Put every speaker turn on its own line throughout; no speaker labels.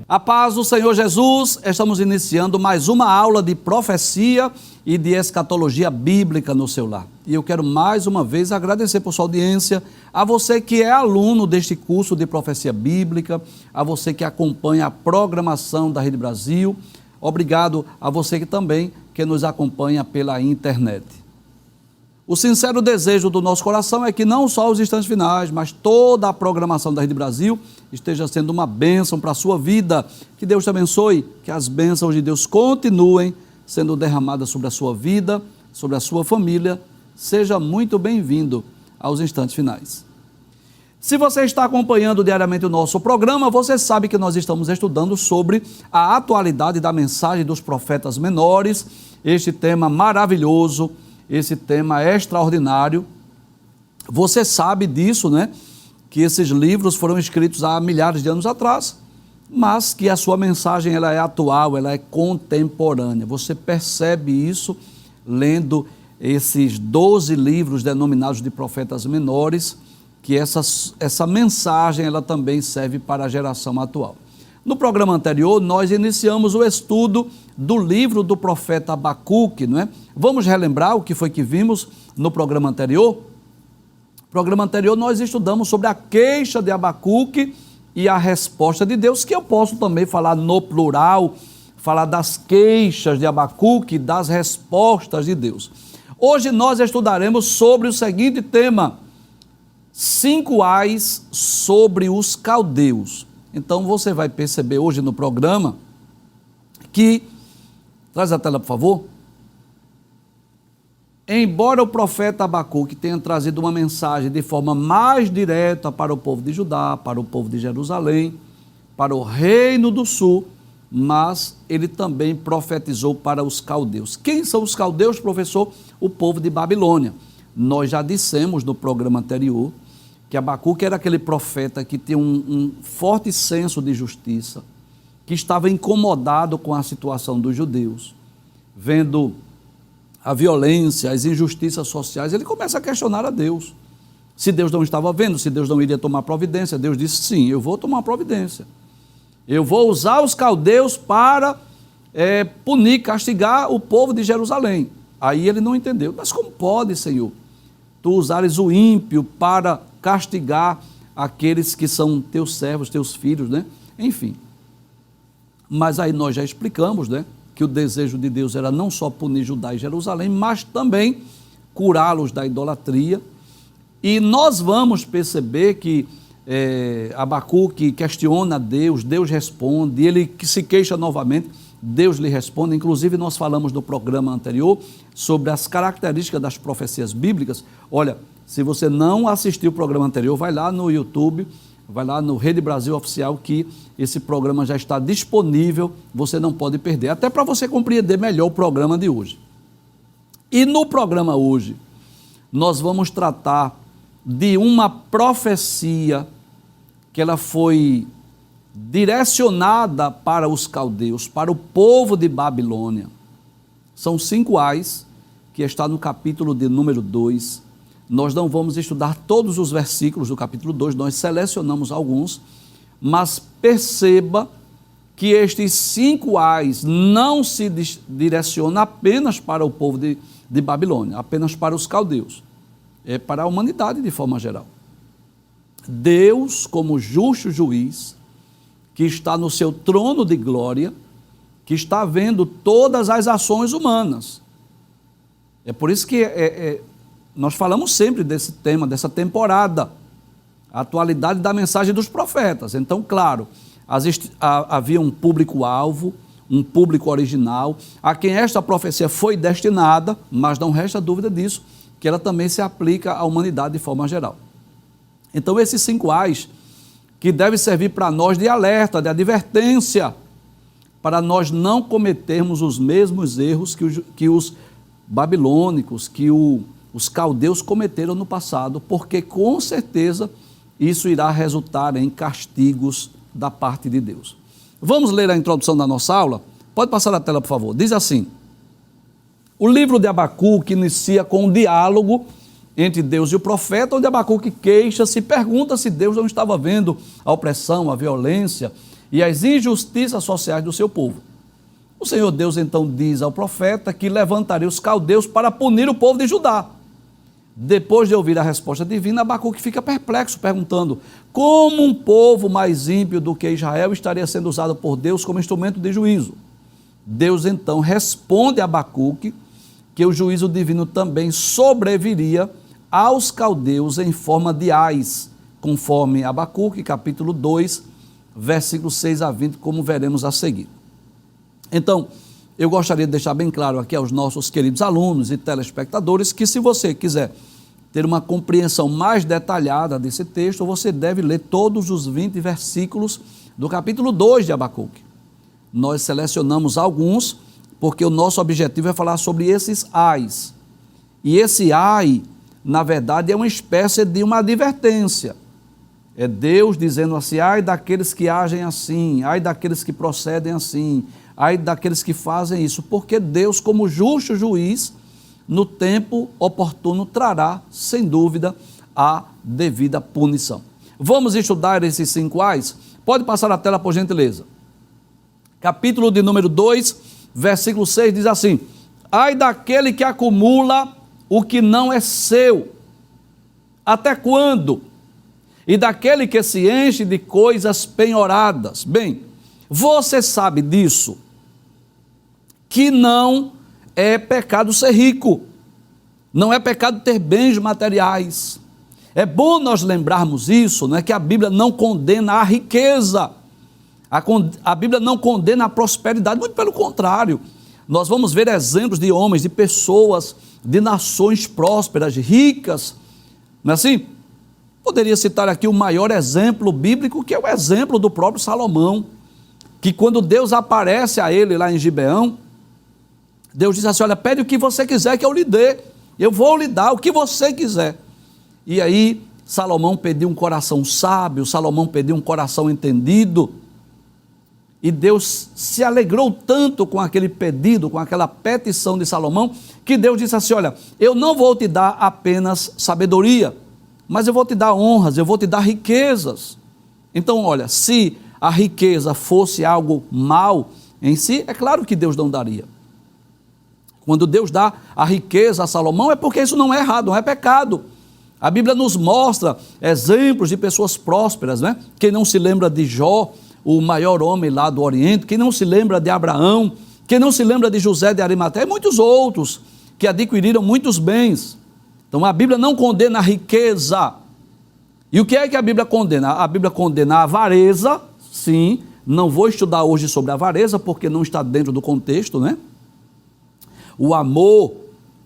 A paz do Senhor Jesus, estamos iniciando mais uma aula de profecia e de escatologia bíblica no seu lar. E eu quero mais uma vez agradecer por sua audiência, a você que é aluno deste curso de profecia bíblica, a você que acompanha a programação da Rede Brasil, obrigado a você que também que nos acompanha pela internet. O sincero desejo do nosso coração é que não só os instantes finais, mas toda a programação da Rede Brasil esteja sendo uma bênção para a sua vida. Que Deus te abençoe, que as bênçãos de Deus continuem sendo derramadas sobre a sua vida, sobre a sua família. Seja muito bem-vindo aos instantes finais. Se você está acompanhando diariamente o nosso programa, você sabe que nós estamos estudando sobre a atualidade da mensagem dos profetas menores, este tema maravilhoso, esse tema extraordinário. Você sabe disso, né? Que esses livros foram escritos há milhares de anos atrás, mas que a sua mensagem ela é atual, ela é contemporânea. Você percebe isso lendo esses 12 livros denominados de profetas menores, que essa mensagem ela também serve para a geração atual. No programa anterior, nós iniciamos o estudo do livro do profeta Abacuque, não é? Vamos relembrar o que foi que vimos no programa anterior? No programa anterior, nós estudamos sobre a queixa de Abacuque e a resposta de Deus, que eu posso também falar no plural, falar das queixas de Abacuque e das respostas de Deus. Hoje nós estudaremos sobre o seguinte tema: 5 ais sobre os caldeus. Então você vai perceber hoje no programa que, traz a tela por favor, embora o profeta Abacuque tenha trazido uma mensagem de forma mais direta para o povo de Judá, para o povo de Jerusalém, para o reino do sul, mas ele também profetizou para os caldeus. Quem são os caldeus, professor? O povo de Babilônia. Nós já dissemos no programa anterior que Abacuque era aquele profeta que tinha um forte senso de justiça, que estava incomodado com a situação dos judeus, vendo a violência, as injustiças sociais. Ele começa a questionar a Deus, se Deus não estava vendo, se Deus não iria tomar providência. Deus disse: sim, eu vou tomar providência, eu vou usar os caldeus para punir, castigar o povo de Jerusalém. Aí ele não entendeu: mas como pode, Senhor, tu usares o ímpio para castigar aqueles que são teus servos, teus filhos, né? Enfim. Mas aí nós já explicamos, né, que o desejo de Deus era não só punir Judá e Jerusalém, mas também curá-los da idolatria. E nós vamos perceber que Abacuque questiona Deus, Deus responde, ele se queixa novamente, Deus lhe responde. Inclusive nós falamos no programa anterior sobre as características das profecias bíblicas. Olha, se você não assistiu o programa anterior, vai lá no YouTube, vai lá no Rede Brasil Oficial, que esse programa já está disponível, você não pode perder, até para você compreender melhor o programa de hoje. E no programa hoje, nós vamos tratar de uma profecia que ela foi direcionada para os caldeus, para o povo de Babilônia. São 5 ais, que está no capítulo de número 2. Nós não vamos estudar todos os versículos do capítulo 2, nós selecionamos alguns, mas perceba que estes 5 ais não se direcionam apenas para o povo de Babilônia, apenas para os caldeus, é para a humanidade de forma geral. Deus, como justo juiz, que está no seu trono de glória, que está vendo todas as ações humanas. É por isso que nós falamos sempre desse tema, dessa temporada, a atualidade da mensagem dos profetas. Então, claro, havia um público-alvo, um público original, a quem esta profecia foi destinada, mas não resta dúvida disso, que ela também se aplica à humanidade de forma geral. Então, esses 5 ais, que devem servir para nós de alerta, de advertência, para nós não cometermos os mesmos erros que os babilônicos, que os caldeus cometeram no passado, porque com certeza isso irá resultar em castigos da parte de Deus. Vamos ler a introdução da nossa aula? Pode passar a tela, por favor. Diz assim: o livro de Abacuque inicia com um diálogo entre Deus e o profeta, onde Abacuque queixa-se, pergunta se Deus não estava vendo a opressão, a violência e as injustiças sociais do seu povo. O Senhor Deus então diz ao profeta que levantaria os caldeus para punir o povo de Judá. Depois de ouvir a resposta divina, Abacuque fica perplexo, perguntando como um povo mais ímpio do que Israel estaria sendo usado por Deus como instrumento de juízo. Deus então responde a Abacuque que o juízo divino também sobreviria aos caldeus em forma de ais, conforme Abacuque, capítulo 2, versículos 6 a 20, como veremos a seguir. Então, eu gostaria de deixar bem claro aqui aos nossos queridos alunos e telespectadores que, se você quiser ter uma compreensão mais detalhada desse texto, você deve ler todos os 20 versículos do capítulo 2 de Abacuque. Nós selecionamos alguns, porque o nosso objetivo é falar sobre esses ais. E esse ai, na verdade, é uma espécie de uma advertência. É Deus dizendo assim: ai daqueles que agem assim, ai daqueles que procedem assim, ai daqueles que fazem isso, porque Deus, como justo juiz, no tempo oportuno trará, sem dúvida, a devida punição. Vamos estudar esses 5 ais? Pode passar a tela, por gentileza. Capítulo de número 2, versículo 6 diz assim: ai daquele que acumula o que não é seu, até quando? E daquele que se enche de coisas penhoradas. Bem, você sabe disso, que não é pecado ser rico, não é pecado ter bens materiais. É bom nós lembrarmos isso, não é, que a Bíblia não condena a riqueza, a Bíblia não condena a prosperidade, muito pelo contrário. Nós vamos ver exemplos de homens, de pessoas, de nações prósperas, ricas, não é assim? Poderia citar aqui o maior exemplo bíblico, que é o exemplo do próprio Salomão, que quando Deus aparece a ele lá em Gibeão, Deus diz assim: olha, pede o que você quiser que eu lhe dê, eu vou lhe dar o que você quiser. E aí Salomão pediu um coração sábio, Salomão pediu um coração entendido, e Deus se alegrou tanto com aquele pedido, com aquela petição de Salomão, que Deus disse assim: olha, eu não vou te dar apenas sabedoria, mas eu vou te dar honras, eu vou te dar riquezas. Então, olha, se a riqueza fosse algo mal em si, é claro que Deus não daria. Quando Deus dá a riqueza a Salomão, é porque isso não é errado, não é pecado. A Bíblia nos mostra exemplos de pessoas prósperas, né? Quem não se lembra de Jó, o maior homem lá do Oriente, quem não se lembra de Abraão, quem não se lembra de José de Arimateia, e muitos outros que adquiriram muitos bens. Então a Bíblia não condena a riqueza. E o que é que a Bíblia condena? A Bíblia condena a avareza, sim. Não vou estudar hoje sobre a avareza, porque não está dentro do contexto, né? O amor,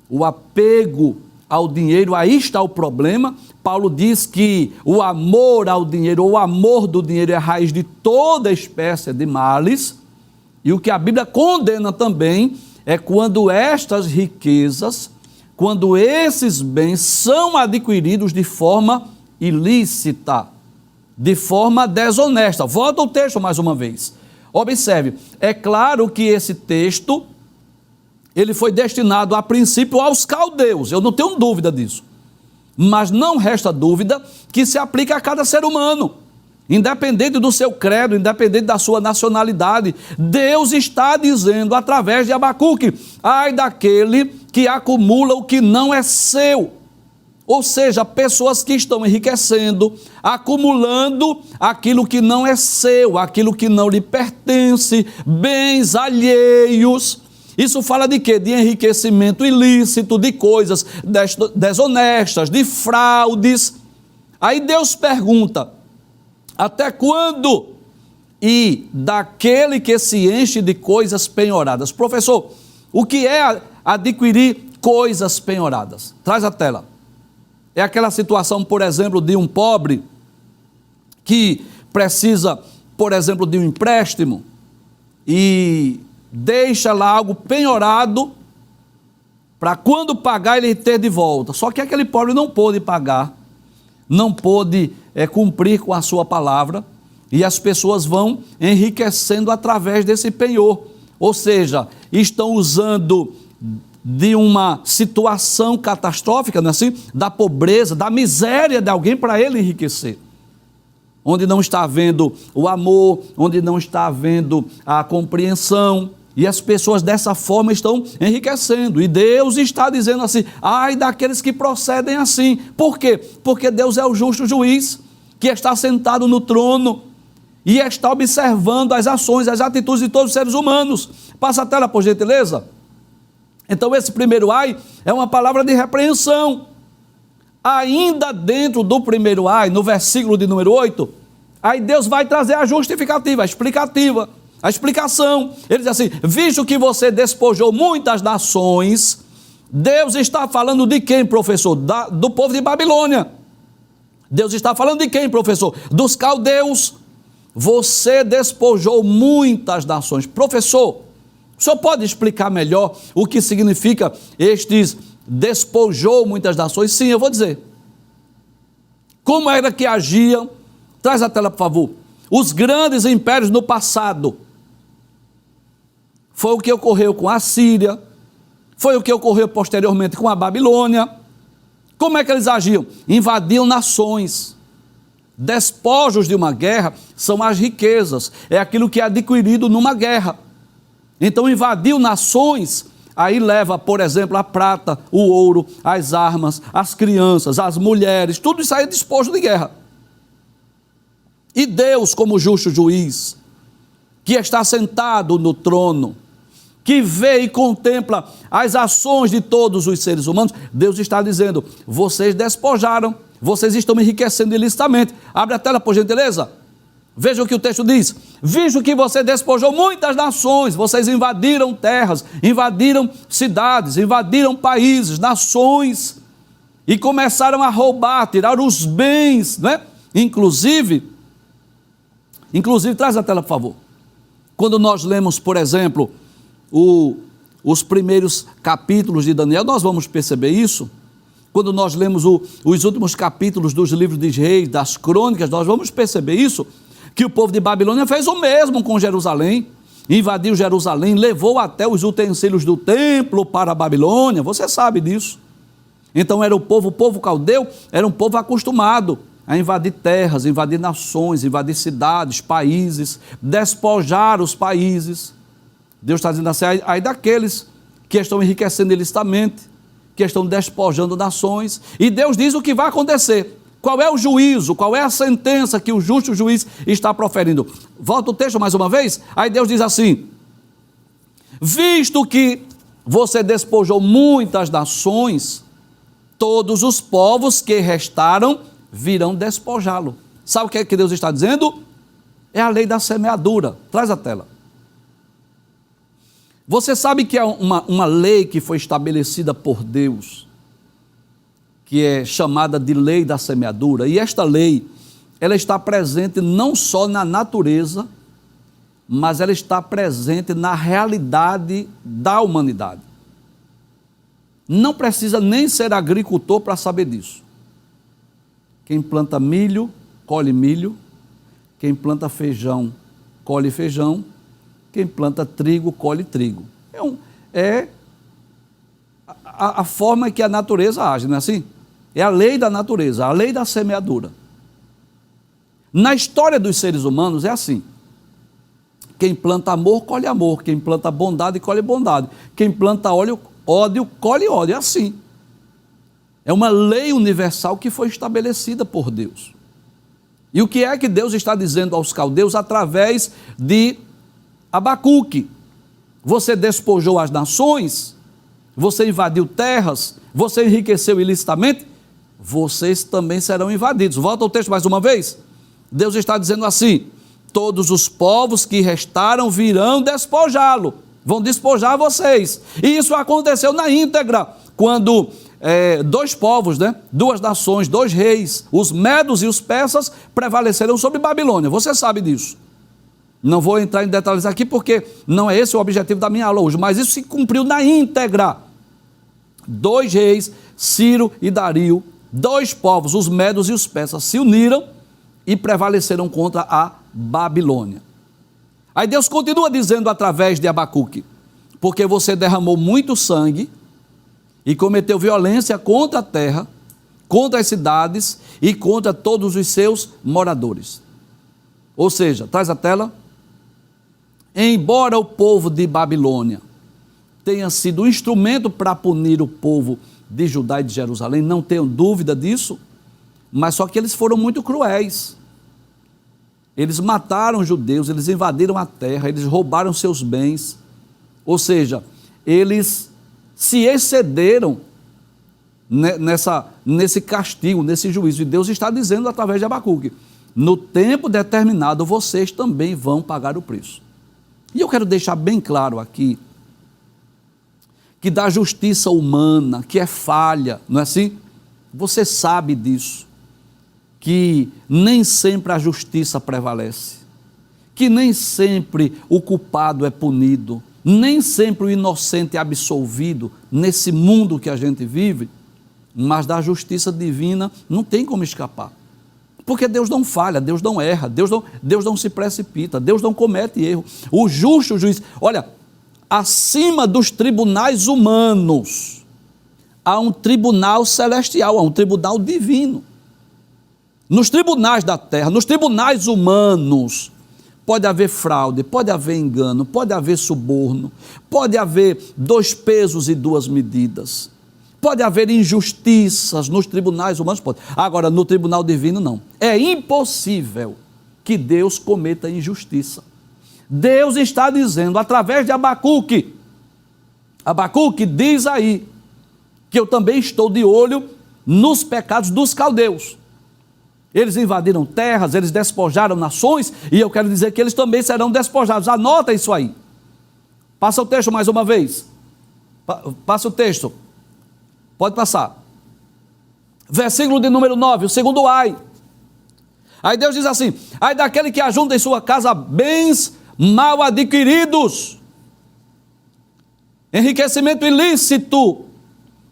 o apego ao dinheiro, aí está o problema. Paulo diz que o amor ao dinheiro, ou o amor do dinheiro, é a raiz de toda espécie de males. E o que a Bíblia condena também é quando estas riquezas, quando esses bens são adquiridos de forma ilícita, de forma desonesta. Volta ao texto mais uma vez. Observe, é claro que esse texto, ele foi destinado a princípio aos caldeus, eu não tenho dúvida disso. Mas não resta dúvida que se aplica a cada ser humano, independente do seu credo, independente da sua nacionalidade. Deus está dizendo através de Abacuque: ai daquele que acumula o que não é seu. Ou seja, pessoas que estão enriquecendo, acumulando aquilo que não é seu, aquilo que não lhe pertence, bens alheios. Isso fala de quê? De enriquecimento ilícito, de coisas desonestas, de fraudes. Aí Deus pergunta: até quando? E daquele que se enche de coisas penhoradas. Professor, o que é adquirir coisas penhoradas? Traz a tela. É aquela situação, por exemplo, de um pobre que precisa, por exemplo, de um empréstimo e deixa lá algo penhorado para quando pagar ele ter de volta. Só que aquele pobre não pôde pagar, não pôde cumprir com a sua palavra, e as pessoas vão enriquecendo através desse penhor. Ou seja, estão usando de uma situação catastrófica, não é assim? Da pobreza, da miséria de alguém para ele enriquecer. Onde não está havendo o amor, onde não está havendo a compreensão, e as pessoas dessa forma estão enriquecendo, e Deus está dizendo assim, ai daqueles que procedem assim. Por quê? Porque Deus é o justo juiz, que está sentado no trono, e está observando as ações, as atitudes de todos os seres humanos. Passa a tela, por gentileza. Então esse primeiro ai é uma palavra de repreensão. Ainda dentro do primeiro ai, no versículo de número 8, aí Deus vai trazer a justificativa, a explicativa, a explicação. Ele diz assim, visto que você despojou muitas nações, Deus está falando de quem, professor? Do povo de Babilônia. Deus está falando de quem, professor? Dos caldeus. Você despojou muitas nações. Professor, o senhor pode explicar melhor o que significa estes despojou muitas nações? Sim, eu vou dizer. Como era que agiam? Traz a tela, por favor. Os grandes impérios no passado. Foi o que ocorreu com a Síria, foi o que ocorreu posteriormente com a Babilônia. Como é que eles agiam? Invadiam nações. Despojos de uma guerra são as riquezas, é aquilo que é adquirido numa guerra. Então invadiu nações, aí leva, por exemplo, a prata, o ouro, as armas, as crianças, as mulheres, tudo isso aí é despojo de guerra. E Deus, como justo juiz, que está sentado no trono, que vê e contempla as ações de todos os seres humanos, Deus está dizendo, vocês despojaram, vocês estão enriquecendo ilicitamente. Abre a tela, por gentileza. Veja o que o texto diz. Visto que você despojou muitas nações, vocês invadiram terras, invadiram cidades, invadiram países, nações, e começaram a roubar, tirar os bens, né? Inclusive, traz a tela, por favor. Quando nós lemos, por exemplo, os primeiros capítulos de Daniel, nós vamos perceber isso. Quando nós lemos os últimos capítulos dos livros de Reis, das crônicas, nós vamos perceber isso, que o povo de Babilônia fez o mesmo com Jerusalém, invadiu Jerusalém, levou até os utensílios do templo para a Babilônia, você sabe disso. Então era o povo caldeu, era um povo acostumado a invadir terras, invadir nações, invadir cidades, países, despojar os países. Deus está dizendo assim, aí daqueles que estão enriquecendo ilicitamente, que estão despojando nações, e Deus diz o que vai acontecer. Qual é o juízo, qual é a sentença que o justo juiz está proferindo? Volta o texto mais uma vez, aí Deus diz assim, visto que você despojou muitas nações, todos os povos que restaram virão despojá-lo. Sabe o que é que Deus está dizendo? É a lei da semeadura. Traz a tela. Você sabe que é uma lei que foi estabelecida por Deus, que é chamada de lei da semeadura, e esta lei, ela está presente não só na natureza, mas ela está presente na realidade da humanidade. Não precisa nem ser agricultor para saber disso. Quem planta milho, colhe milho. Quem planta feijão, colhe feijão. Quem planta trigo, colhe trigo. É a forma que a natureza age, não é assim? É a lei da natureza, a lei da semeadura. Na história dos seres humanos é assim. Quem planta amor, colhe amor. Quem planta bondade, colhe bondade. Quem planta ódio, colhe ódio. É assim. É uma lei universal que foi estabelecida por Deus. E o que é que Deus está dizendo aos caldeus através de Abacuque? Você despojou as nações, você invadiu terras, você enriqueceu ilicitamente, vocês também serão invadidos. Volta ao texto mais uma vez. Deus está dizendo assim, todos os povos que restaram virão despojá-lo, vão despojar vocês. E isso aconteceu na íntegra, quando dois povos, duas nações, dois reis, os medos e os persas, prevaleceram sobre Babilônia. Você sabe disso. Não vou entrar em detalhes aqui, porque não é esse o objetivo da minha aula hoje, mas isso se cumpriu na íntegra. Dois reis, Ciro e Dario, dois povos, os medos e os persas, se uniram e prevaleceram contra a Babilônia. Aí Deus continua dizendo através de Abacuque, porque você derramou muito sangue, e cometeu violência contra a terra, contra as cidades e contra todos os seus moradores. Ou seja, traz a tela. Embora o povo de Babilônia tenha sido um instrumento para punir o povo de Judá e de Jerusalém, não tenham dúvida disso, mas só que eles foram muito cruéis. Eles mataram os judeus, eles invadiram a terra, eles roubaram seus bens, ou seja, eles se excederam nesse castigo, nesse juízo. E Deus está dizendo através de Abacuque: no tempo determinado vocês também vão pagar o preço. E eu quero deixar bem claro aqui que da justiça humana, que é falha, não é assim? Você sabe disso, que nem sempre a justiça prevalece, que nem sempre o culpado é punido, nem sempre o inocente é absolvido nesse mundo que a gente vive, mas da justiça divina não tem como escapar. Porque Deus não falha, Deus não erra, Deus não se precipita, Deus não comete erro. O justo juiz, olha, acima dos tribunais humanos, há um tribunal celestial, há um tribunal divino. Nos tribunais da terra, nos tribunais humanos, pode haver fraude, pode haver engano, pode haver suborno, pode haver 2 pesos e 2 medidas, pode haver injustiças nos tribunais humanos, pode. Agora, no tribunal divino, não. É impossível que Deus cometa injustiça. Deus está dizendo, através de Abacuque, Abacuque diz aí, que eu também estou de olho nos pecados dos caldeus. Eles invadiram terras, eles despojaram nações, e eu quero dizer que eles também serão despojados. Anota isso aí. Passa o texto mais uma vez. Passa o texto. Pode passar. Versículo de número 9, o segundo ai. Aí Deus diz assim: ai daquele que ajunta em sua casa bens mal adquiridos, enriquecimento ilícito.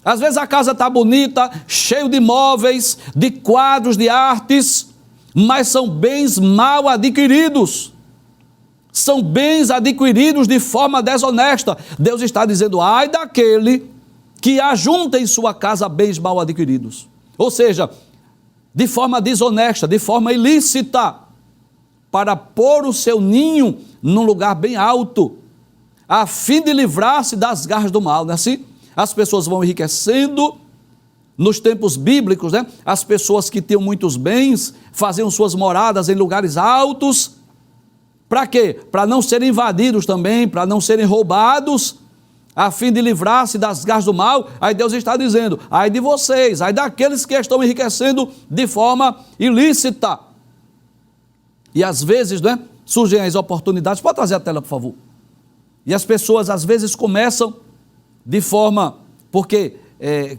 Às vezes a casa está bonita, cheio de móveis, de quadros, de artes, mas são bens mal adquiridos. São bens adquiridos de forma desonesta. Deus está dizendo: ai daquele que ajunta em sua casa bens mal adquiridos. Ou seja, de forma desonesta, de forma ilícita, para pôr o seu ninho num lugar bem alto, a fim de livrar-se das garras do mal, não é assim? As pessoas vão enriquecendo. Nos tempos bíblicos, né? As pessoas que tinham muitos bens faziam suas moradas em lugares altos. Para quê? Para não serem invadidos também, para não serem roubados, a fim de livrar-se das garras do mal. Aí Deus está dizendo: ai de vocês, ai daqueles que estão enriquecendo de forma ilícita. E às vezes, né, surgem as oportunidades. Pode trazer a tela, por favor. E as pessoas às vezes começam de forma, porque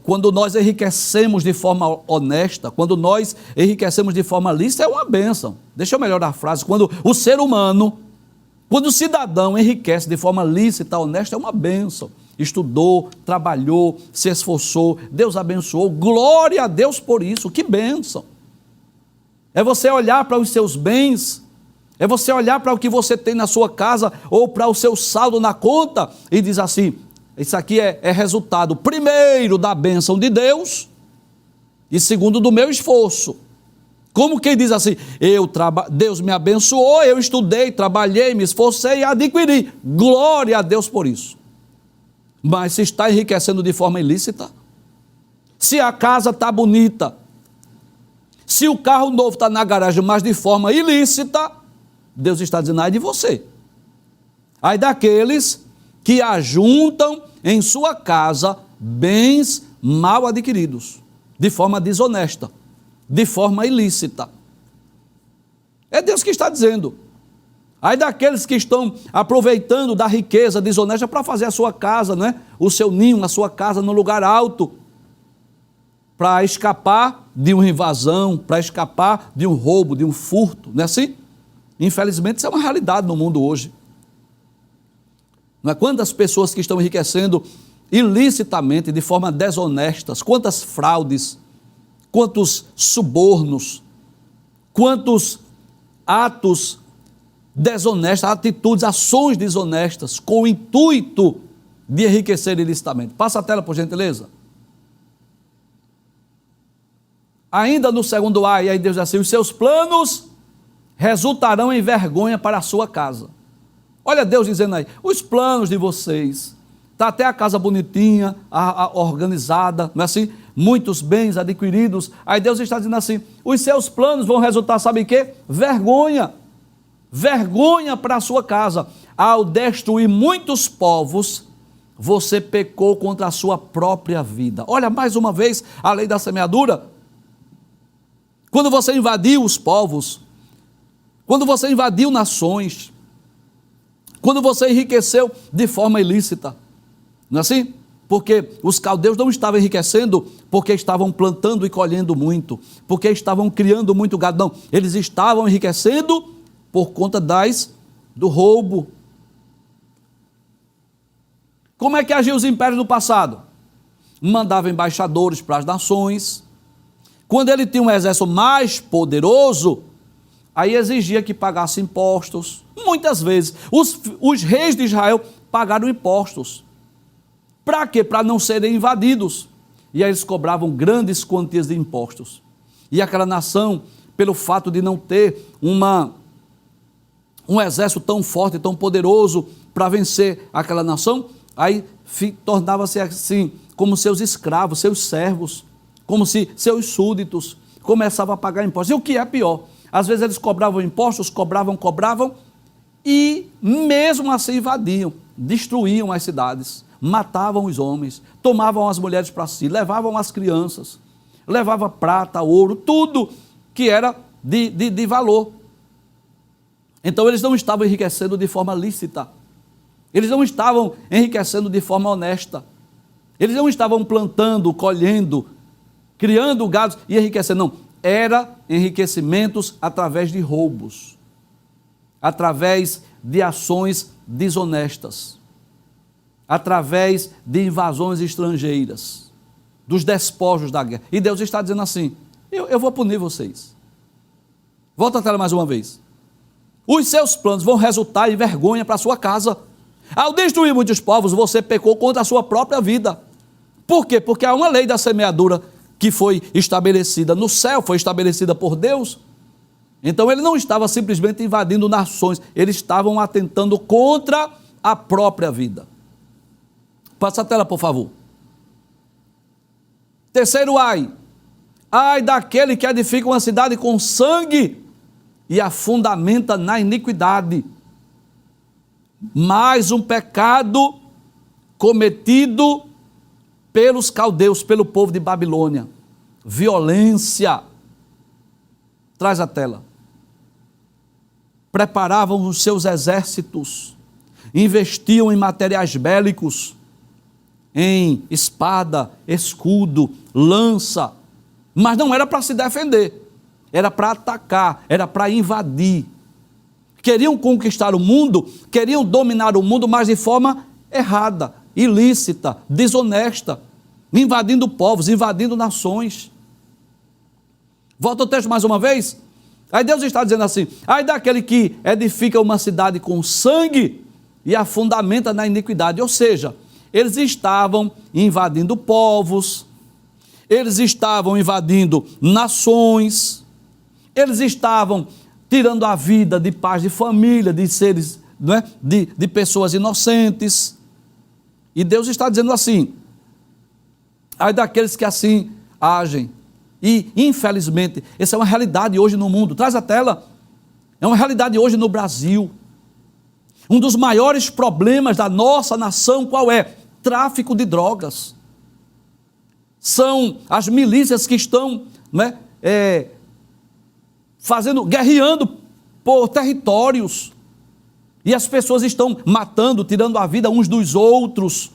quando nós enriquecemos de forma honesta, quando nós enriquecemos de forma lícita, é uma bênção. Deixa eu melhorar a frase. Quando o ser humano, quando o cidadão enriquece de forma lícita, honesta, é uma bênção. Estudou, trabalhou, se esforçou, Deus abençoou, glória a Deus por isso, que bênção. É você olhar para os seus bens, é você olhar para o que você tem na sua casa, ou para o seu saldo na conta, e diz assim: isso aqui é resultado, primeiro, da bênção de Deus, e segundo, do meu esforço. Como quem diz assim: Deus me abençoou, eu estudei, trabalhei, me esforcei e adquiri. Glória a Deus por isso. Mas se está enriquecendo de forma ilícita, se a casa está bonita, se o carro novo está na garagem, mas de forma ilícita, Deus está dizendo: ai de você. Ai daqueles que ajuntam em sua casa bens mal adquiridos, de forma desonesta, de forma ilícita. É Deus que está dizendo. Aí daqueles que estão aproveitando da riqueza desonesta para fazer a sua casa, né? O seu ninho, a sua casa no lugar alto, para escapar de uma invasão, para escapar de um roubo, de um furto, não é assim? Infelizmente isso é uma realidade no mundo hoje. Não é? Quantas pessoas que estão enriquecendo ilicitamente, de forma desonesta, quantas fraudes, quantos subornos, quantos atos desonestos, atitudes, ações desonestas, com o intuito de enriquecer ilicitamente. Passa a tela, por gentileza. Ainda no segundo ai, aí Deus diz assim: os seus planos resultarão em vergonha para a sua casa. Olha Deus dizendo aí, os planos de vocês, está até a casa bonitinha, organizada, não é assim? Muitos bens adquiridos. Aí Deus está dizendo assim, os seus planos vão resultar, sabe o quê? Vergonha. Vergonha para a sua casa. Ao destruir muitos povos, você pecou contra a sua própria vida. Olha, mais uma vez, a lei da semeadura. Quando você invadiu os povos, quando você invadiu nações, quando você enriqueceu de forma ilícita, não é assim? Porque os caldeus não estavam enriquecendo porque estavam plantando e colhendo muito, porque estavam criando muito gado, não. Eles estavam enriquecendo por conta do roubo. Como é que agiam os impérios do passado? Mandavam embaixadores para as nações. Quando ele tinha um exército mais poderoso, aí exigia que pagasse impostos. Muitas vezes, os reis de Israel pagaram impostos. Para quê? Para não serem invadidos. E aí eles cobravam grandes quantias de impostos. E aquela nação, pelo fato de não ter um exército tão forte, tão poderoso para vencer aquela nação, aí tornava-se assim, como seus escravos, seus servos, como se seus súditos começavam a pagar impostos. E o que é pior? Às vezes eles cobravam impostos, cobravam, e mesmo assim invadiam, destruíam as cidades, matavam os homens, tomavam as mulheres para si, levavam as crianças, levavam prata, ouro, tudo que era de valor. Então eles não estavam enriquecendo de forma lícita, eles não estavam enriquecendo de forma honesta, eles não estavam plantando, colhendo, criando gado e enriquecendo, não. Era enriquecimentos através de roubos, através de ações desonestas, através de invasões estrangeiras, dos despojos da guerra. E Deus está dizendo assim, eu vou punir vocês. Volta a tela mais uma vez. Os seus planos vão resultar em vergonha para a sua casa. Ao destruir muitos povos, você pecou contra a sua própria vida. Por quê? Porque há uma lei da semeadura que foi estabelecida no céu, foi estabelecida por Deus. Então ele não estava simplesmente invadindo nações, eles estavam atentando contra a própria vida. Passa a tela, por favor. Terceiro ai. Ai daquele que edifica uma cidade com sangue e a fundamenta na iniquidade. Mais um pecado cometido pelos caldeus, pelo povo de Babilônia. Violência. Traz a tela. Preparavam os seus exércitos, investiam em materiais bélicos, em espada, escudo, lança, mas não era para se defender, era para atacar, era para invadir. Queriam conquistar o mundo, queriam dominar o mundo, mas de forma errada, ilícita, desonesta, invadindo povos, invadindo nações. Volta o texto mais uma vez. Aí Deus está dizendo assim, ai daquele que edifica uma cidade com sangue e a fundamenta na iniquidade. Ou seja, eles estavam invadindo povos, eles estavam invadindo nações, eles estavam tirando a vida de pais de família, de seres, não é? de pessoas inocentes. E Deus está dizendo assim, ai daqueles que assim agem. E, infelizmente, essa é uma realidade hoje no mundo. Traz a tela. É uma realidade hoje no Brasil. Um dos maiores problemas da nossa nação, qual é? Tráfico de drogas. São as milícias que estão, né, guerreando por territórios. E as pessoas estão matando, tirando a vida uns dos outros.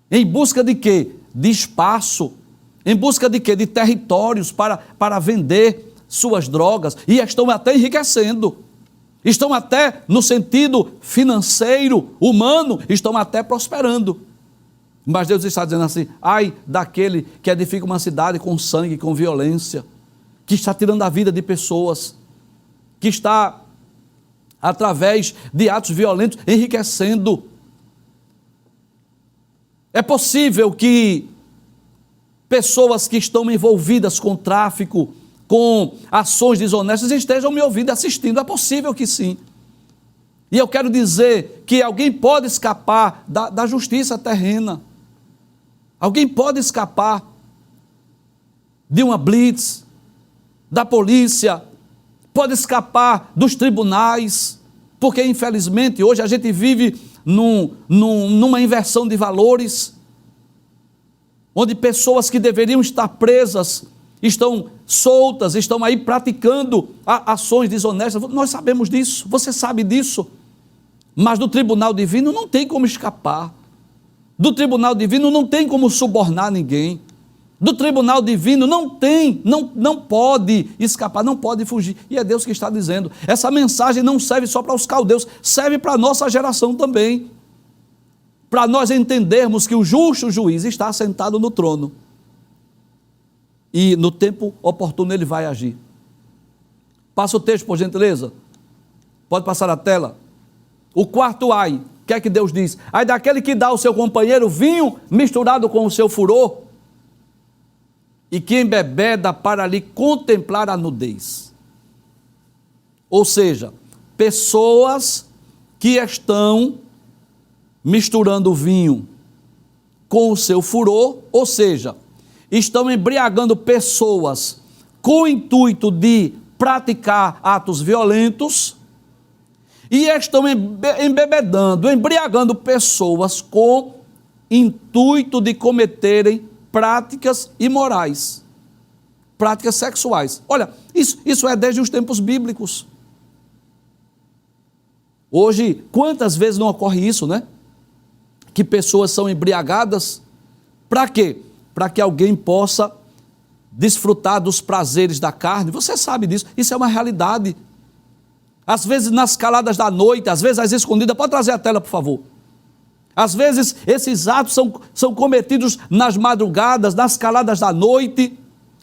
Em busca de quê? De espaço. Em busca de quê? De territórios para vender suas drogas. E estão até enriquecendo. Estão até, no sentido financeiro, humano, estão até prosperando. Mas Deus está dizendo assim, ai daquele que edifica uma cidade com sangue, com violência, que está tirando a vida de pessoas, que está, através de atos violentos, enriquecendo. É possível que pessoas que estão envolvidas com tráfico, com ações desonestas, estejam me ouvindo, assistindo. É possível que sim. E eu quero dizer que alguém pode escapar da justiça terrena. Alguém pode escapar de uma blitz, da polícia, pode escapar dos tribunais, porque infelizmente hoje a gente vive numa inversão de valores, onde pessoas que deveriam estar presas estão soltas, estão aí praticando ações desonestas. Nós sabemos disso, você sabe disso, mas do tribunal divino não tem como escapar, do tribunal divino não tem como subornar ninguém, do tribunal divino não pode escapar, não pode fugir, e é Deus que está dizendo. Essa mensagem não serve só para os caldeus, serve para a nossa geração também, para nós entendermos que o justo juiz está sentado no trono, e no tempo oportuno ele vai agir. Passa o texto, por gentileza, pode passar a tela. O quarto ai, o que é que Deus diz? Ai daquele que dá ao seu companheiro vinho misturado com o seu furor, e que embebeda para lhe contemplar a nudez. Ou seja, pessoas que estão misturando o vinho com o seu furor, ou seja, estão embriagando pessoas com o intuito de praticar atos violentos, e estão embebedando, embriagando pessoas com intuito de cometerem práticas imorais, práticas sexuais. Olha, isso é desde os tempos bíblicos. Hoje, quantas vezes não ocorre isso, né? Que pessoas são embriagadas, para quê? Para que alguém possa desfrutar dos prazeres da carne. Você sabe disso, isso é uma realidade. Às vezes nas caladas da noite, às vezes às escondidas. Pode trazer a tela, por favor. Às vezes esses atos são cometidos nas madrugadas, nas caladas da noite.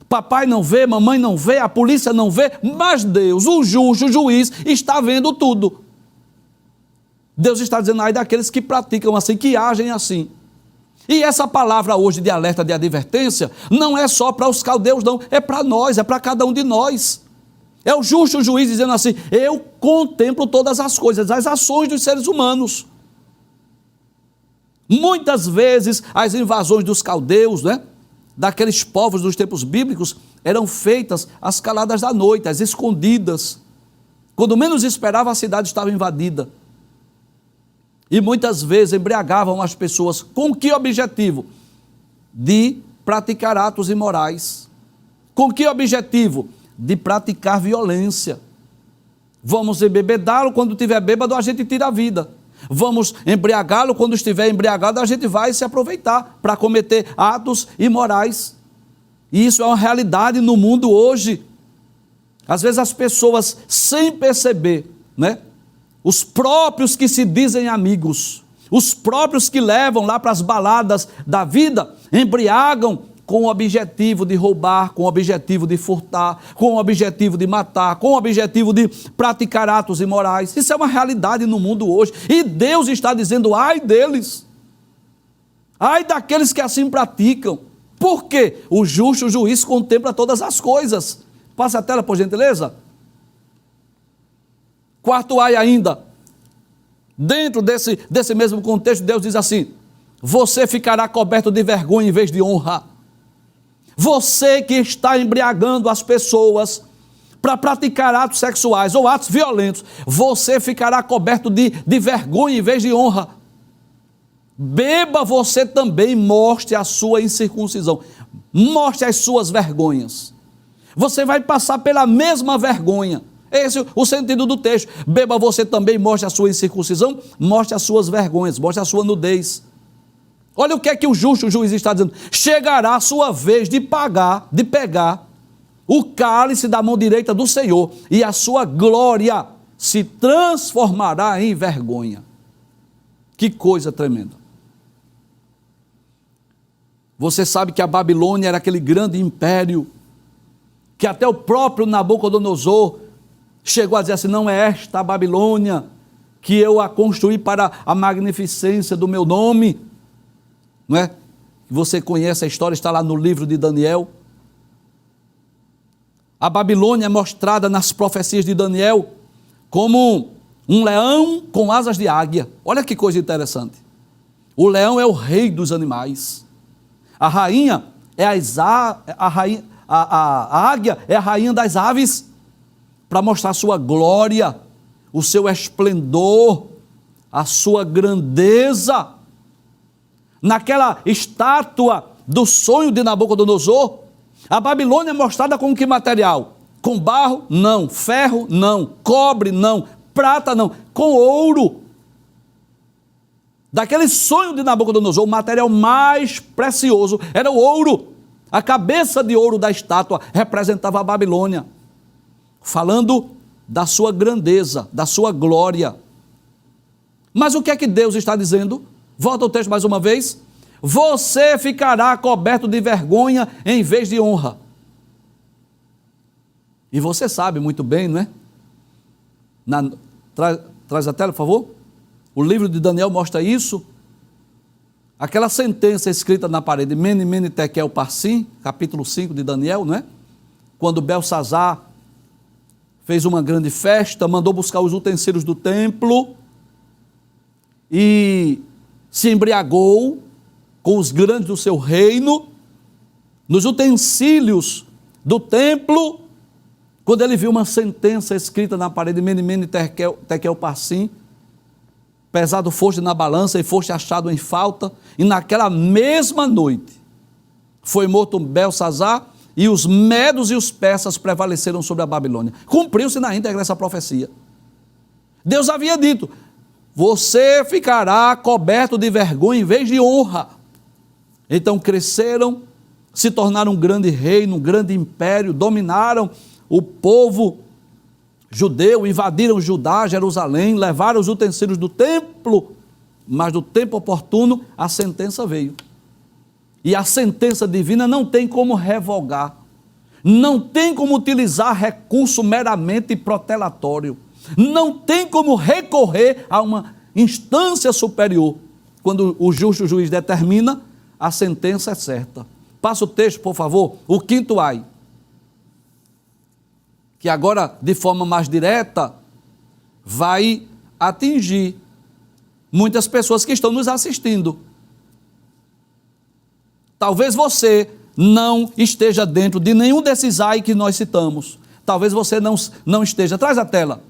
Papai não vê, mamãe não vê, a polícia não vê, mas Deus, o justo, o juiz, está vendo tudo. Deus está dizendo aí daqueles que praticam assim, que agem assim. E essa palavra hoje de alerta, de advertência, não é só para os caldeus não, é para nós, é para cada um de nós. É o justo juiz dizendo assim, eu contemplo todas as coisas, as ações dos seres humanos. Muitas vezes as invasões dos caldeus, né, daqueles povos dos tempos bíblicos, eram feitas às caladas da noite, às escondidas. Quando menos esperava, a cidade estava invadida. E muitas vezes embriagavam as pessoas. Com que objetivo? De praticar atos imorais. Com que objetivo? De praticar violência. Vamos embebedá-lo, quando estiver bêbado a gente tira a vida. Vamos embriagá-lo, quando estiver embriagado a gente vai se aproveitar para cometer atos imorais. E isso é uma realidade no mundo hoje. Às vezes as pessoas, sem perceber, né? Os próprios que se dizem amigos, os próprios que levam lá para as baladas da vida, embriagam com o objetivo de roubar, com o objetivo de furtar, com o objetivo de matar, com o objetivo de praticar atos imorais. Isso é uma realidade no mundo hoje. E Deus está dizendo, ai deles, ai daqueles que assim praticam. Por quê? O justo juiz contempla todas as coisas. Passa a tela, por gentileza. Quarto ai ainda. Dentro desse mesmo contexto, Deus diz assim, você ficará coberto de vergonha em vez de honra. Você que está embriagando as pessoas para praticar atos sexuais ou atos violentos, você ficará coberto de vergonha em vez de honra. Beba você também, mostre a sua incircuncisão, mostre as suas vergonhas. Você vai passar pela mesma vergonha. Esse é o sentido do texto. Beba você também, mostre a sua incircuncisão, mostre as suas vergonhas, mostre a sua nudez. Olha o que é que o justo juiz está dizendo. Chegará a sua vez de pegar o cálice da mão direita do Senhor, e a sua glória se transformará em vergonha. Que coisa tremenda. Você sabe que a Babilônia era aquele grande império, que até o próprio Nabucodonosor chegou a dizer assim, não é esta a Babilônia que eu a construí para a magnificência do meu nome, não é? Você conhece a história, está lá no livro de Daniel. A Babilônia é mostrada nas profecias de Daniel como um leão com asas de águia. Olha que coisa interessante. O leão é o rei dos animais. A rainha é a águia é a rainha das aves, para mostrar sua glória, o seu esplendor, a sua grandeza. Naquela estátua do sonho de Nabucodonosor, a Babilônia é mostrada com que material? Com barro? Não. Ferro? Não. Cobre? Não. Prata? Não. Com ouro. Daquele sonho de Nabucodonosor, o material mais precioso era o ouro. A cabeça de ouro da estátua representava a Babilônia, falando da sua grandeza, da sua glória. Mas o que é que Deus está dizendo? Volta ao texto mais uma vez. Você ficará coberto de vergonha em vez de honra. E você sabe muito bem, não é? Traz a tela, por favor. O livro de Daniel mostra isso. Aquela sentença escrita na parede, Mene, Mene, Tekel, Parsim, capítulo 5 de Daniel, não é? Quando Belsazar fez uma grande festa, mandou buscar os utensílios do templo e se embriagou com os grandes do seu reino, nos utensílios do templo, quando ele viu uma sentença escrita na parede, Mene, Mene, Tekel, Parsim, pesado foste na balança e foste achado em falta, e naquela mesma noite foi morto Belsazar, e os medos e os persas prevaleceram sobre a Babilônia. Cumpriu-se na íntegra essa profecia. Deus havia dito: você ficará coberto de vergonha em vez de honra. Então cresceram, se tornaram um grande reino, um grande império, dominaram o povo judeu, invadiram Judá, Jerusalém, levaram os utensílios do templo, mas no tempo oportuno a sentença veio. E a sentença divina não tem como revogar, não tem como utilizar recurso meramente protelatório, não tem como recorrer a uma instância superior. Quando o justo juiz determina, a sentença é certa. Passa o texto, por favor, o quinto ai, que agora, de forma mais direta, vai atingir muitas pessoas que estão nos assistindo. Talvez você não esteja dentro de nenhum desses ai que nós citamos. Talvez você não esteja, traz a tela.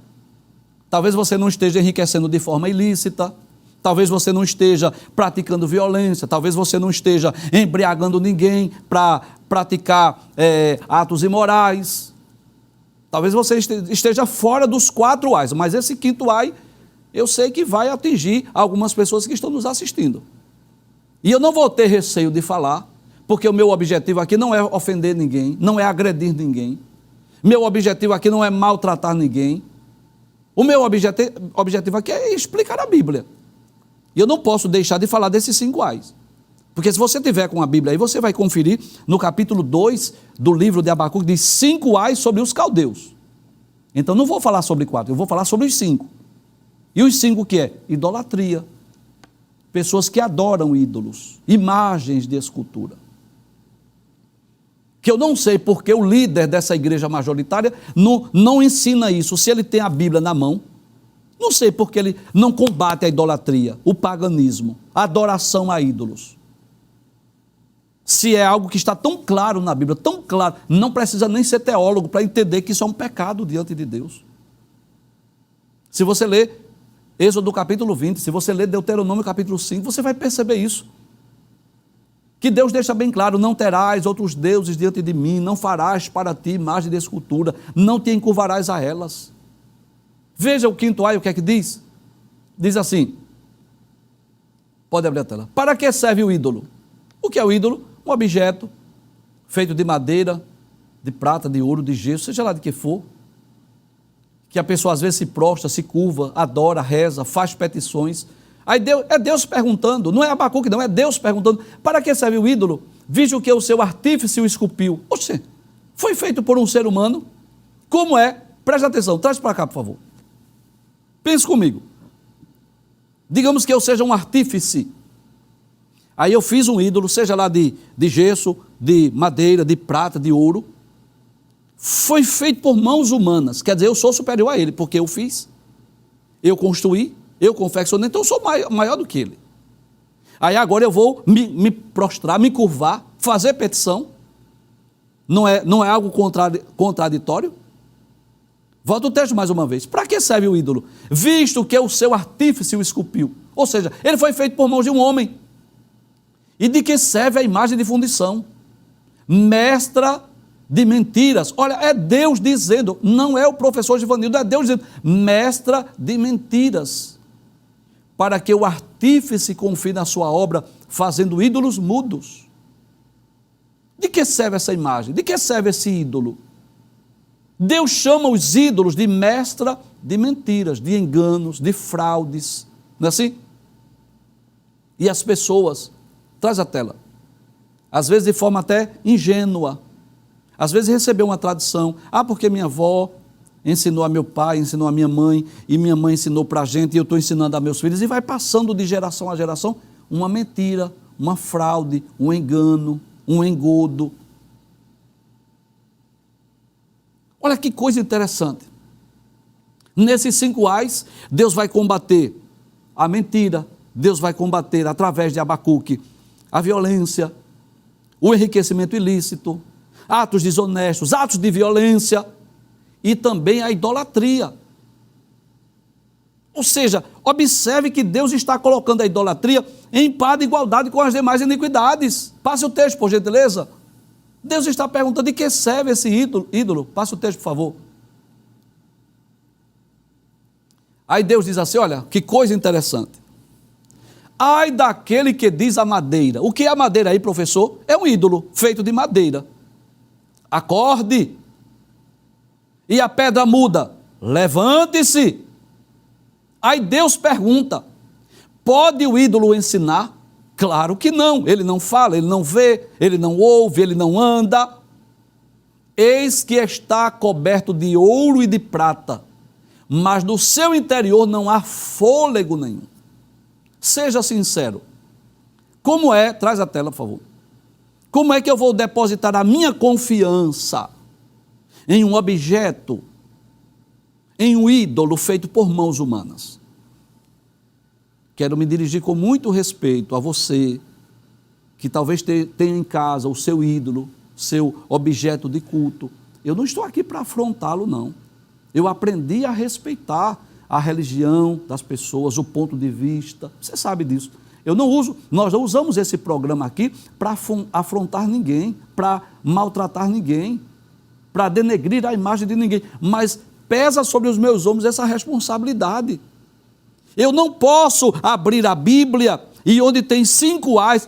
Talvez você não esteja enriquecendo de forma ilícita. Talvez você não esteja praticando violência. Talvez você não esteja embriagando ninguém para praticar atos imorais. Talvez você esteja fora dos 4 ais, mas esse quinto ai, eu sei que vai atingir algumas pessoas que estão nos assistindo. E eu não vou ter receio de falar, porque o meu objetivo aqui não é ofender ninguém, não é agredir ninguém. Meu objetivo aqui não é maltratar ninguém. O meu objetivo aqui é explicar a Bíblia. E eu não posso deixar de falar desses 5 ais. Porque se você tiver com a Bíblia aí, você vai conferir no capítulo 2 do livro de Abacuque, diz 5 ais sobre os caldeus. Então não vou falar sobre 4, eu vou falar sobre os 5. E os 5 o que é? Idolatria. Pessoas que adoram ídolos, imagens de escultura. Que eu não sei porque o líder dessa igreja majoritária não ensina isso, se ele tem a Bíblia na mão. Não sei porque ele não combate a idolatria, o paganismo, a adoração a ídolos. Se é algo que está tão claro na Bíblia, tão claro, não precisa nem ser teólogo para entender que isso é um pecado diante de Deus. Se você ler Êxodo capítulo 20, se você ler Deuteronômio capítulo 5, você vai perceber isso. Que Deus deixa bem claro: não terás outros deuses diante de mim, não farás para ti imagem de escultura, não te encurvarás a elas. Veja o quinto ai, o que é que diz? Diz assim, pode abrir a tela. Para que serve o ídolo? O que é o ídolo? Um objeto feito de madeira, de prata, de ouro, de gesso, seja lá de que for, que a pessoa às vezes se prostra, se curva, adora, reza, faz petições. Aí Deus perguntando, não é Abacuque não, é Deus perguntando: para que serve o ídolo? Visto que o seu artífice o esculpiu. Oxe, foi feito por um ser humano. Como é? Preste atenção, traz para cá, por favor. Pense comigo. Digamos que eu seja um artífice. Aí eu fiz um ídolo, seja lá de gesso, de madeira, de prata, de ouro. Foi feito por mãos humanas. Quer dizer, eu sou superior a ele, porque eu fiz, eu construí, eu confeccionei, então eu sou maior do que ele. Aí agora eu vou me prostrar, me curvar, fazer petição. Não é algo contraditório? Volta o texto mais uma vez. Para que serve o ídolo? Visto que o seu artífice o esculpiu. Ou seja, ele foi feito por mãos de um homem. E de que serve a imagem de fundição? Mestra de mentiras. Olha, é Deus dizendo, não é o professor Givanildo, é Deus dizendo, mestra de mentiras, para que o artífice confie na sua obra, fazendo ídolos mudos. De que serve essa imagem? De que serve esse ídolo? Deus chama os ídolos de mestra de mentiras, de enganos, de fraudes, não é assim? E as pessoas, traz a tela, às vezes de forma até ingênua, às vezes recebeu uma tradição, porque minha avó ensinou a meu pai, ensinou a minha mãe, e minha mãe ensinou para a gente, e eu estou ensinando a meus filhos, e vai passando de geração a geração, uma mentira, uma fraude, um engano, um engodo. Olha que coisa interessante. Nesses 5 ais, Deus vai combater a mentira, Deus vai combater através de Abacuque a violência, o enriquecimento ilícito, atos desonestos, atos de violência e também a idolatria. Ou seja, observe que Deus está colocando a idolatria em par de igualdade com as demais iniquidades. Passe o texto, por gentileza. Deus está perguntando de que serve esse ídolo. Passe o texto, por favor. Aí Deus diz assim, olha, que coisa interessante. Ai daquele que diz a madeira. O que é a madeira aí, professor? É um ídolo feito de madeira. Acorde. E a pedra muda. Levante-se. Aí Deus pergunta, pode o ídolo ensinar? Claro que não, ele não fala, ele não vê, ele não ouve, ele não anda. Eis que está coberto de ouro e de prata, mas no seu interior não há fôlego nenhum. Seja sincero. Como é, traz a tela, por favor. Como é que eu vou depositar a minha confiança em um objeto, em um ídolo feito por mãos humanas? Quero me dirigir com muito respeito a você, que talvez tenha em casa o seu ídolo, seu objeto de culto. Eu não estou aqui para afrontá-lo, não. Eu aprendi a respeitar a religião das pessoas, o ponto de vista, você sabe disso. Nós não usamos esse programa aqui para afrontar ninguém, para maltratar ninguém, para denegrir a imagem de ninguém, mas pesa sobre os meus ombros essa responsabilidade. Eu não posso abrir a Bíblia e onde tem 5 ais,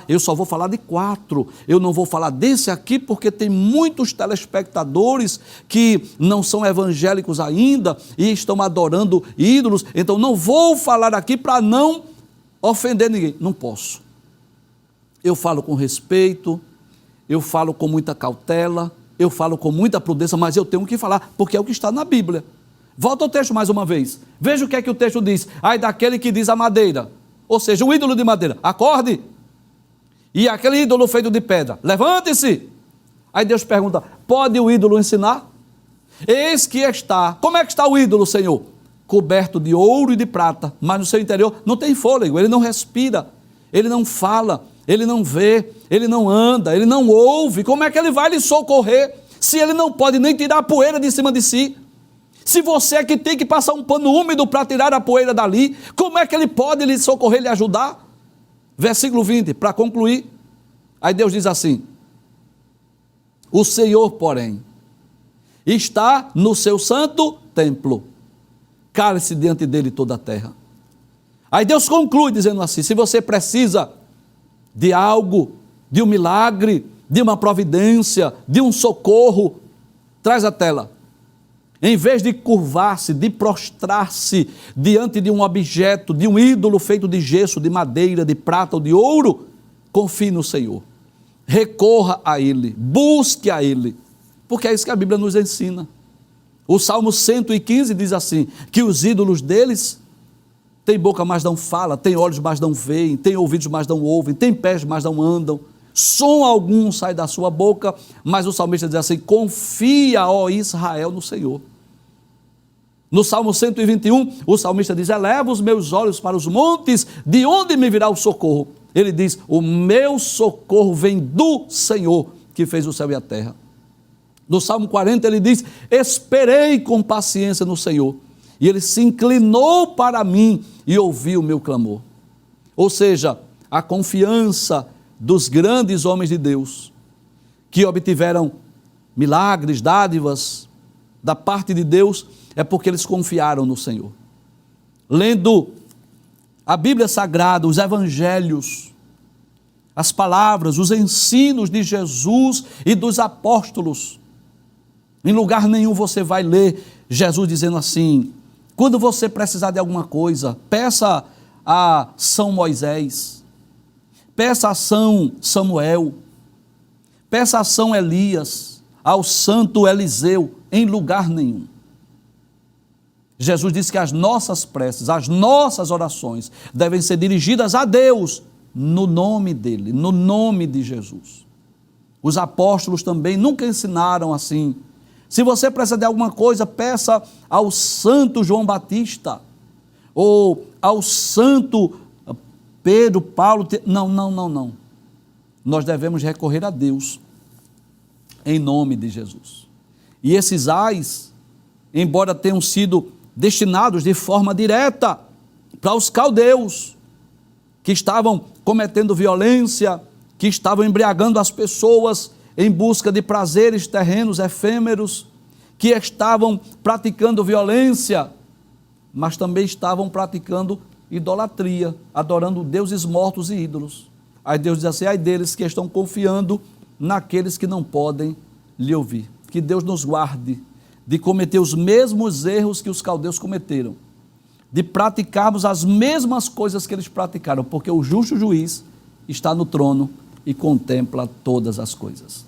eu só vou falar de 4, eu não vou falar desse aqui porque tem muitos telespectadores que não são evangélicos ainda e estão adorando ídolos, então não vou falar aqui para não ofender ninguém. Não posso. Eu falo com respeito, eu falo com muita cautela, eu falo com muita prudência, mas eu tenho que falar, porque é o que está na Bíblia. Volta ao texto mais uma vez. Veja o que o texto diz. Ai daquele que diz a madeira, ou seja, o ídolo de madeira, acorde. E aquele ídolo feito de pedra, levante-se. Aí Deus pergunta, pode o ídolo ensinar? Eis que está, como é que está o ídolo, Senhor? Coberto de ouro e de prata, mas no seu interior não tem fôlego, ele não respira, ele não fala, ele não vê, ele não anda, ele não ouve. Como é que ele vai lhe socorrer, se ele não pode nem tirar a poeira de cima de si? Se você é que tem que passar um pano úmido para tirar a poeira dali, como é que ele pode lhe socorrer, lhe ajudar? Versículo 20, para concluir. Aí Deus diz assim, o Senhor, porém, está no seu santo templo, cale-se diante dele toda a terra. Aí Deus conclui dizendo assim, se você precisa de algo, de um milagre, de uma providência, de um socorro, traz a tela. Em vez de curvar-se, de prostrar-se diante de um objeto, de um ídolo feito de gesso, de madeira, de prata ou de ouro, confie no Senhor. Recorra a Ele, busque a Ele, porque é isso que a Bíblia nos ensina. O Salmo 115 diz assim, que os ídolos deles Tem boca, mas não fala, tem olhos, mas não veem, tem ouvidos, mas não ouvem, tem pés, mas não andam. Som algum sai da sua boca, mas o salmista diz assim: confia, ó Israel, no Senhor. No Salmo 121, o salmista diz: eleva os meus olhos para os montes, de onde me virá o socorro? Ele diz: o meu socorro vem do Senhor, que fez o céu e a terra. No Salmo 40 ele diz: esperei com paciência no Senhor, e ele se inclinou para mim e ouviu o meu clamor. Ou seja, a confiança dos grandes homens de Deus, que obtiveram milagres, dádivas da parte de Deus, é porque eles confiaram no Senhor. Lendo a Bíblia Sagrada, os Evangelhos, as palavras, os ensinos de Jesus e dos apóstolos, em lugar nenhum você vai ler Jesus dizendo assim: quando você precisar de alguma coisa, peça a São Moisés, peça a São Samuel, peça a São Elias, ao santo Eliseu, em lugar nenhum. Jesus disse que as nossas preces, as nossas orações devem ser dirigidas a Deus, no nome dele, no nome de Jesus. Os apóstolos também nunca ensinaram assim: se você precisa de alguma coisa, peça ao santo João Batista, ou ao santo Pedro, Paulo. Não. Nós devemos recorrer a Deus, em nome de Jesus. E esses ais, embora tenham sido destinados de forma direta para os caldeus, que estavam cometendo violência, que estavam embriagando as pessoas em busca de prazeres terrenos efêmeros, que estavam praticando violência, mas também estavam praticando idolatria, adorando deuses mortos e ídolos. Aí Deus diz assim: ai deles que estão confiando naqueles que não podem lhe ouvir. Que Deus nos guarde de cometer os mesmos erros que os caldeus cometeram, de praticarmos as mesmas coisas que eles praticaram, porque o justo juiz está no trono e contempla todas as coisas.